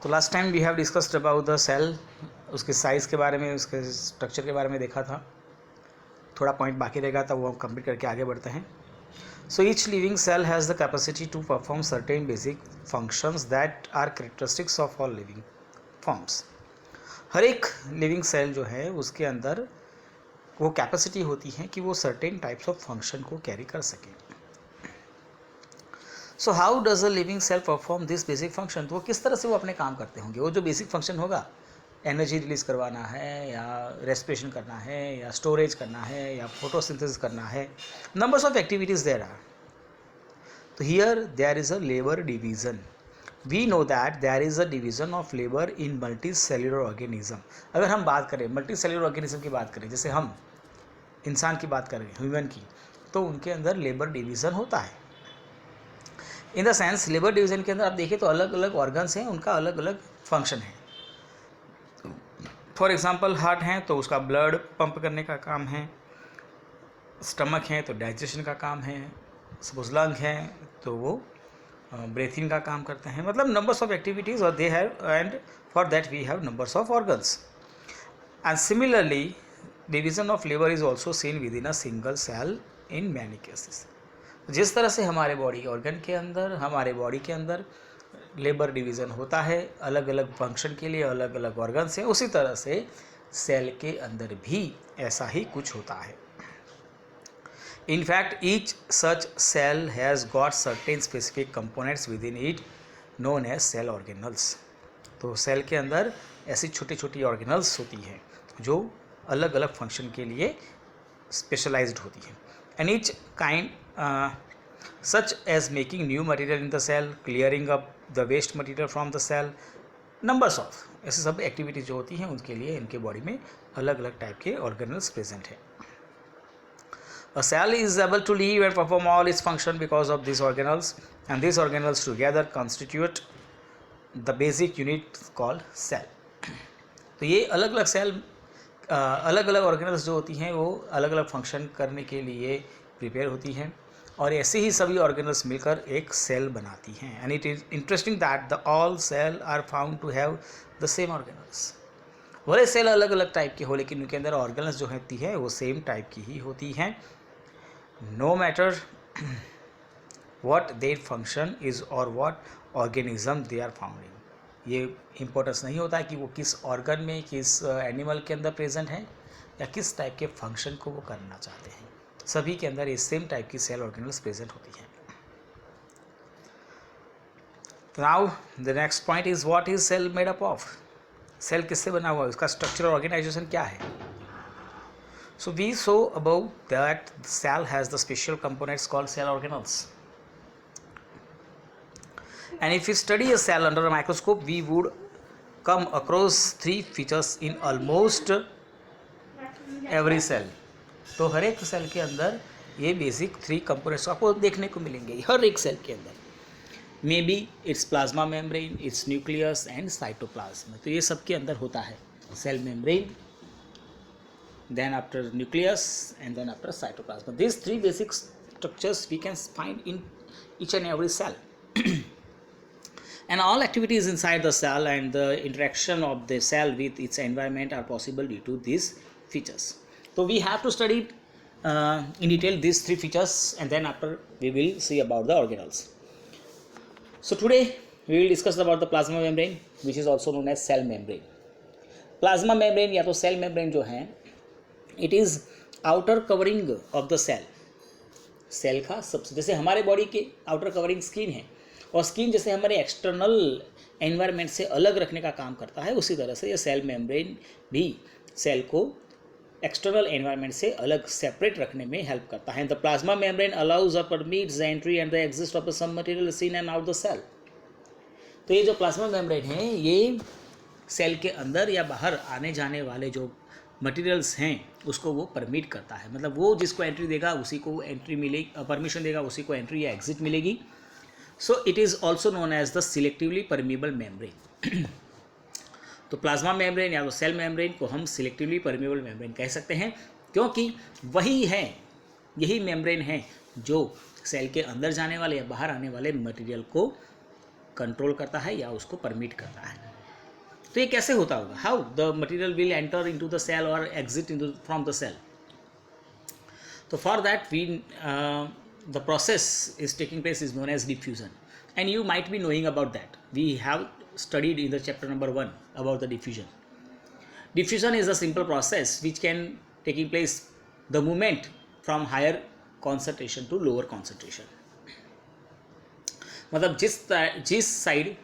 तो last time we have discussed about the cell, उसके size के बारे में, उसके स्ट्रक्चर के बारे में देखा था। थोड़ा पॉइंट बाकी रहेगा तो वो हम कंप्लीट करके आगे बढ़ते हैं। So each living cell has the capacity to perform certain basic functions that are characteristics of all living forms. हर एक लिविंग सेल जो है उसके अंदर वो कैपेसिटी होती है कि वो सर्टेन टाइप्स ऑफ फंक्शन को कैरी कर सके। So how does a living cell perform this basic function, तो वो किस तरह से वो अपने काम करते होंगे। वो जो बेसिक फंक्शन होगा, एनर्जी रिलीज करवाना है या रेस्पिरेशन करना है या स्टोरेज करना है या फोटोसिंथेसिस करना है, numbers of activities there are. तो here there is a labour division. We know that there is a division of labour in multicellular organism. अगर हम बात करें मल्टी सेल्यूलर ऑर्गेनिज्म की बात करें, जैसे हम इंसान की बात करें, ह्यूमन की, तो उनके अंदर लेबर डिवीज़न होता है। In the sense labour division के अंदर आप देखिए तो अलग अलग ऑर्गन्स हैं, उनका अलग अलग फंक्शन है। फॉर एग्जांपल हार्ट हैं तो उसका ब्लड पंप करने का काम है, स्टमक है तो डाइजेशन का काम है, सपोज लंग है तो वो ब्रीथिंग का काम करते हैं। मतलब नंबर्स ऑफ एक्टिविटीज़ और they have, and for that we have numbers of organs. And similarly division of labour is also seen within a single cell in many cases. जिस तरह से हमारे बॉडी ऑर्गन के अंदर, हमारे body के अंदर लेबर डिवीज़न होता है, अलग अलग फंक्शन के लिए अलग अलग ऑर्गन्स हैं, उसी तरह से सेल के अंदर भी ऐसा ही कुछ होता है। In fact, each such cell has got certain specific components within it known as cell organelles. तो सेल के अंदर ऐसी छोटी छोटी ऑर्गेनल्स होती हैं जो अलग अलग फंक्शन के लिए स्पेशलाइज्ड होती हैं। And each kind such as making new material in the cell, clearing up the waste material from the cell, numbers of ऐसे सब एक्टिविटीज जो होती हैं उनके लिए इनके बॉडी में अलग अलग टाइप के ऑर्गेनल्स प्रेजेंट हैं। A cell is able to live and perform all its function because of these organelles, and these organelles together constitute the basic unit called cell. तो ये अलग अलग सेल, अलग अलग ऑर्गेनल्स जो होती हैं वो अलग अलग फंक्शन करने के लिए प्रिपेयर होती हैं, और ऐसे ही सभी ऑर्गेनल्स मिलकर एक सेल बनाती हैं। And it is interesting that the all cell are found to have the same organelles. भले सेल अलग अलग टाइप के हो लेकिन उनके अंदर ऑर्गेनल्स जो होती है वो सेम टाइप की ही होती हैं, no matter what their function is or what organism they are found in. ये इम्पोर्टेंस नहीं होता है कि वो किस ऑर्गन में, किस एनिमल के अंदर प्रेजेंट है या किस टाइप के फंक्शन को वो करना चाहते हैं, सभी के अंदर ये सेम टाइप की सेल ऑर्गेनल्स प्रेजेंट होती हैं। Now the next point is what is cell made up of. Cell किससे बना हुआ है, उसका स्ट्रक्चर और ऑर्गेनाइजेशन क्या है। So we saw above that the cell has the special components called cell organelles. And if we study a cell under a microscope, we would come across three features in almost every cell. तो हर एक cell के अंदर ये basic three components आपको देखने को मिलेंगे हर एक सेल के अंदर। Maybe it's plasma membrane, it's nucleus and cytoplasm. तो ये सब के अंदर होता है cell membrane, then after nucleus and then after cytoplasm. These three basic structures we can find in each and every cell. And all activities inside the cell and the interaction of the cell with its environment are possible due to these features. So we have to study in detail these three features, and then after we will see about the organelles. So today we will discuss about the plasma membrane, which is also known as cell membrane. Plasma membrane या तो cell membrane जो है, it is outer covering of the cell. Cell का सबसे, जैसे हमारे body के outer covering skin है, और स्किन जैसे हमारे एक्सटर्नल एनवायरनमेंट से अलग रखने का काम करता है, उसी तरह से ये सेल मेम्ब्रेन भी सेल को एक्सटर्नल एनवायरनमेंट से अलग सेपरेट रखने में हेल्प करता है। द प्लाज्मा मेम्ब्रेन अलाउज और permits the entry and the exist of some material in and out the cell. तो ये जो प्लाज्मा मेम्ब्रेन है ये सेल के अंदर या बाहर आने जाने वाले जो मटेरियल्स हैं उसको वो परमिट करता है। मतलब वो जिसको एंट्री देगा उसी को एंट्री मिलेगी, परमिशन देगा उसी को एंट्री या एग्जिट मिलेगी। So it is also known as the selectively permeable membrane. तो प्लाज्मा मेम्ब्रेन या तो सेल मेम्ब्रेन को हम सिलेक्टिवली परमिएबल मेम्ब्रेन कह सकते हैं, क्योंकि वही है, यही मेम्ब्रेन है जो सेल के अंदर जाने वाले या बाहर आने वाले मटेरियल को कंट्रोल करता है या उसको परमिट करता है। तो ये कैसे होता होगा, how the material will enter into the cell और exit into from the cell. तो for that we the process is taking place is known as diffusion, and you might be knowing about that. We have studied in the chapter number 1 about the diffusion. Diffusion is a simple process which can taking place the movement from higher concentration to lower concentration. मतलब जिस side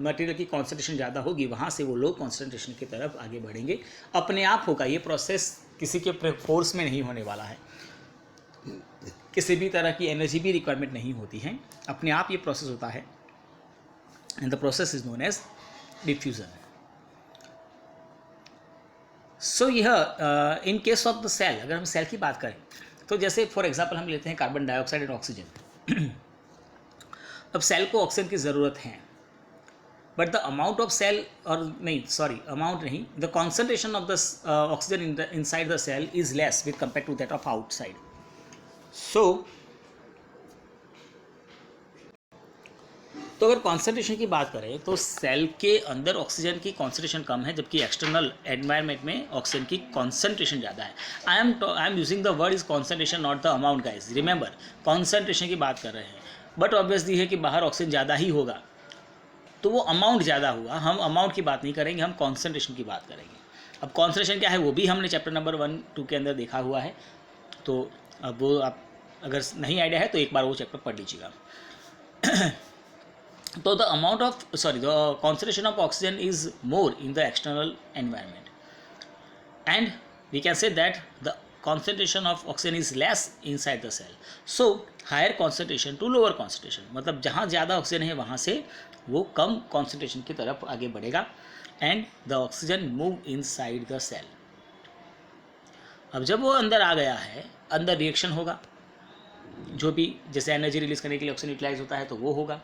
material की concentration ज़्यादा होगी वहाँ से वो low concentration की तरफ आगे बढ़ेंगे. अपने आप होगा, ये प्रोसेस किसी के फोर्स में नहीं होने वाला है, किसी भी तरह की एनर्जी भी रिक्वायरमेंट नहीं होती है, अपने आप ये प्रोसेस होता है. And the process is known as diffusion. So यह in case of the cell, अगर हम सेल की बात करें तो जैसे फॉर एग्जांपल हम लेते हैं कार्बन डाइऑक्साइड एंड ऑक्सीजन. अब सेल को ऑक्सीजन की ज़रूरत है, but the amount of cell amount नहीं, the concentration of the oxygen inside the cell is less with compare to that of outside. तो अगर कॉन्सेंट्रेशन की बात करें तो सेल के अंदर ऑक्सीजन की कॉन्सेंट्रेशन कम है, जबकि एक्सटर्नल एनवायरनमेंट में ऑक्सीजन की कॉन्सेंट्रेशन ज़्यादा है. I am using the word is concentration, not the amount guys. Remember, concentration की बात कर रहे हैं, बट ऑब्वियसली है कि बाहर ऑक्सीजन ज़्यादा ही होगा तो वो अमाउंट ज़्यादा हुआ. हम अमाउंट की बात नहीं करेंगे, हम कॉन्सेंट्रेशन की बात करेंगे. अब कॉन्सेंट्रेशन क्या है वो भी हमने चैप्टर नंबर 1-2 के अंदर देखा हुआ है, तो अब वो आप अगर नहीं आइडिया है तो एक बार वो चैप्टर पढ़ लीजिएगा. तो the concentration of oxygen is more in the external environment, and we can say that the concentration of oxygen is less inside the cell. So higher concentration to lower concentration, मतलब जहाँ ज़्यादा oxygen है वहाँ से वो कम concentration की तरफ आगे बढ़ेगा. And the oxygen move inside the cell. अब जब वो अंदर आ गया है, अंदर रिएक्शन होगा, जो भी जैसे एनर्जी रिलीज करने के लिए ऑक्सीजन यूटिलाइज होता है तो वो होगा.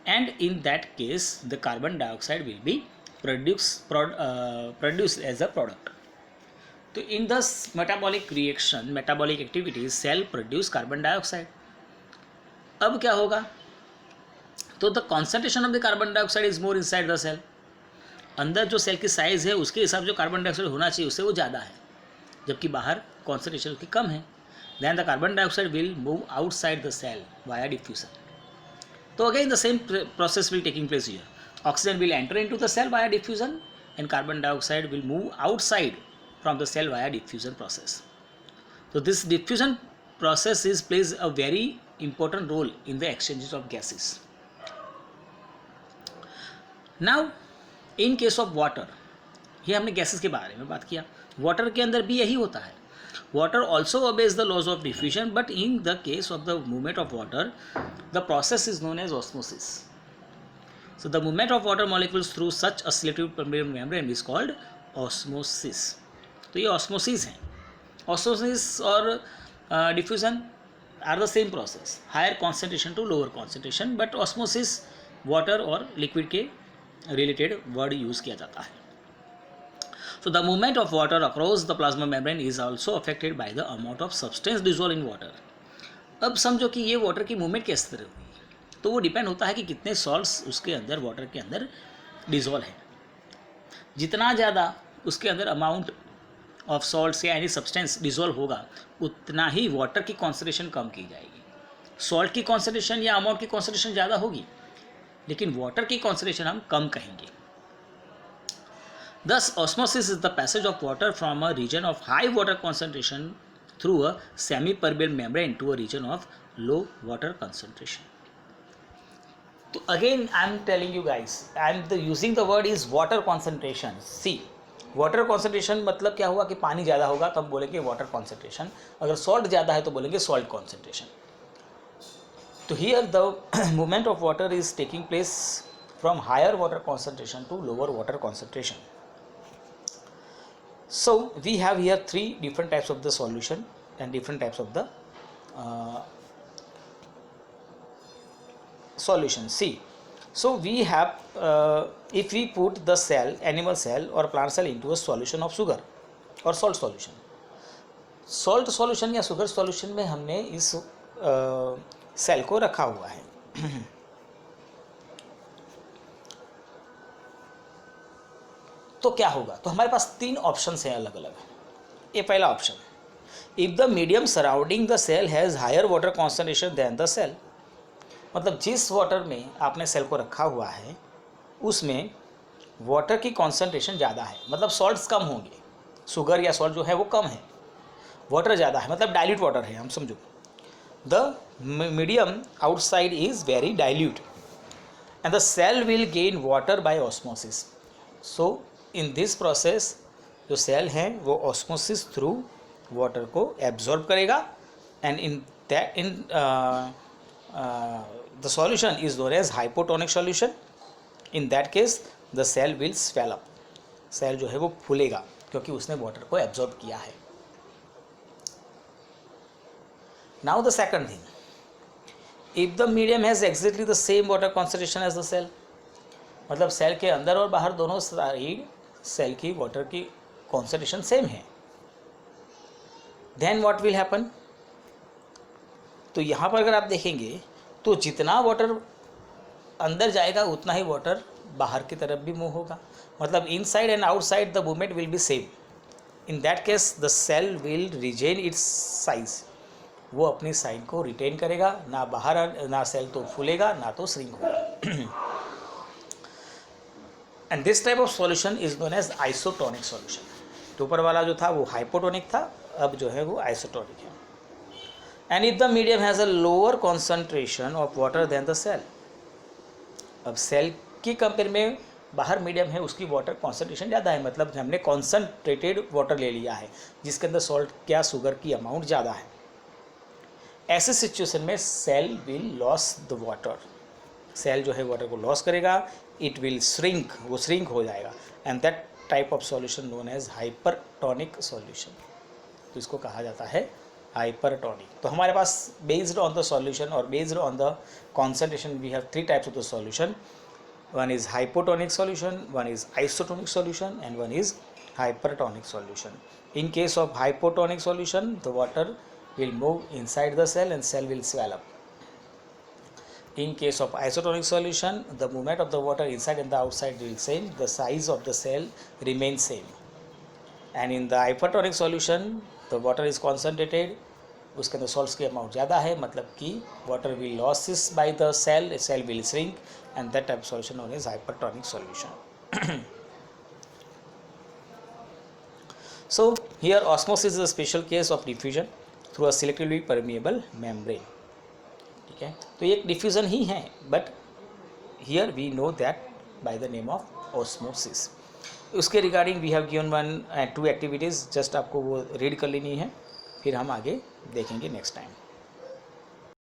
And in that case the carbon dioxide will be produce as a product. तो in the metabolic reaction, metabolic activities, cell produce carbon dioxide. अब क्या होगा, तो the concentration of the carbon dioxide is more inside the cell. अंदर जो cell की size है उसके हिसाब से कार्बन डाइऑक्साइड होना चाहिए उससे वो ज़्यादा है, जबकि बाहर कॉन्सेंट्रेशन उसकी कम है. Then the carbon dioxide will move outside the cell via diffusion. तो again the same process will taking place here. Oxygen will enter into the cell via diffusion and carbon dioxide will move outside from the cell via diffusion process. So this diffusion process plays a very important role in the exchanges of gases. Now in case of water, ये हमने gases के बारे में बात किया, water के अंदर भी यही होता है. Water also obeys the laws of diffusion, but in the case of the movement of water, the process is known as osmosis. So the movement of water molecules through such a selective permeable membrane is called osmosis. तो ये osmosis है. Osmosis और diffusion are the same process, higher concentration to lower concentration, but osmosis water और liquid के related word use किया जाता है. So the movement of water across the plasma membrane is also affected by the amount of substance dissolve in water. अब समझो कि ये water की मूवमेंट किस तरह हुई, तो वो डिपेंड होता है कि कितने सॉल्ट्स उसके अंदर वाटर के अंदर डिजोल्व है. जितना ज़्यादा उसके अंदर अमाउंट ऑफ सॉल्ट या एनी सब्सटेंस डिजोल्व होगा उतना ही वाटर की कॉन्सेंट्रेशन कम की जाएगी. सॉल्ट की कॉन्सेंट्रेशन या अमाउंट की कॉन्सेंट्रेशन ज़्यादा होगी, लेकिन वाटर की कॉन्सेंट्रेशन हम कम कहेंगे. Thus osmosis is the passage of water from a region of high water concentration through a semi-permeable membrane to a region of low water concentration. So again I am telling you guys, I am using the word is water concentration. See, water concentration मतलब क्या हुआ कि पानी ज़्यादा होगा तो हम बोलेंगे वाटर कॉन्सेंट्रेशन, अगर सॉल्ट ज़्यादा है तो बोलेंगे सॉल्ट कॉन्सेंट्रेशन. तो here the movement of water is taking place from higher water concentration to lower water concentration. So we have here 3 different types of the solution and different types of the solution. See, so we have if we put the cell, animal cell or plant cell into a solution of sugar or salt solution. Salt solution या sugar solution में हमने इस cell को रखा हुआ है. तो क्या होगा, तो हमारे पास 3 ऑप्शन हैं अलग अलग। ये पहला option, if the medium surrounding the cell has higher water concentration than the cell, मतलब जिस वाटर में आपने सेल को रखा हुआ है उसमें वाटर की कॉन्सेंट्रेशन ज़्यादा है, मतलब सॉल्ट्स कम होंगे, शुगर या सॉल्ट जो है वो कम है, वाटर ज़्यादा है, मतलब डाइल्यूट वाटर है, हम समझो। The medium outside is very dilute and the cell will gain water by osmosis. So in this process जो सेल है वो ऑस्मोसिस थ्रू वाटर को एब्जॉर्ब करेगा and in the solution is known as hypotonic solution. In that case the cell will swell up, cell जो है वो फूलेगा क्योंकि उसने वाटर को एब्जॉर्ब किया है। Now the second thing, if the medium has exactly the same water concentration as the cell, मतलब cell के अंदर और बाहर दोनों साइड सेल की वाटर की कॉन्सेंट्रेशन सेम है, देन व्हाट विल हैपन, तो यहाँ पर अगर आप देखेंगे तो जितना वाटर अंदर जाएगा उतना ही वाटर बाहर की तरफ भी मूव होगा, मतलब inside and outside the movement will be same. In that case the cell will retain its size, वो अपनी साइज को रिटेन करेगा, ना बाहर ना सेल तो फूलेगा ना तो श्रिंक होगा। And this type of solution is known as isotonic solution. तो ऊपर वाला जो था वो हाइपोटोनिक था, अब जो है वो आइसोटोनिक है। And if the medium has a lower concentration of water then the cell, अब सेल की कंपेयर में बाहर मीडियम है उसकी वाटर कॉन्सेंट्रेशन ज़्यादा है, मतलब हमने कॉन्सेंट्रेटेड वाटर ले लिया है जिसके अंदर सॉल्ट क्या शुगर की अमाउंट ज़्यादा है। ऐसे सिचुएशन में cell will loss the water, cell जो है वाटर को लॉस करेगा, इट विल श्रिंक, वो श्रिंक हो जाएगा and that type of solution known as hypertonic solution. तो इसको कहा जाता है हाइपरटोनिक। तो हमारे पास बेस्ड ऑन द सॉल्यूशन और based on the concentration we have 3 types of the solution, one is hypotonic solution, one is isotonic solution and one is hypertonic solution. In case of hypotonic solution, the water will move inside the cell and cell will swell up. In case of isotonic solution, the movement of the water inside and the outside will same, the size of the cell remains same. And in the hypertonic solution, the water is concentrated, उसके अंदर salts की amount ज़्यादा है, मतलब कि water will losses by the cell, cell will shrink and that type solution known as hypertonic solution. So here osmosis is a special case of diffusion through a selectively permeable membrane. ठीक है, तो ये एक diffusion ही है, but here we know that by the name of osmosis. उसके regarding we have given 1 and 2 activities, just आपको वो रीड कर लेनी है, फिर हम आगे देखेंगे नेक्स्ट टाइम.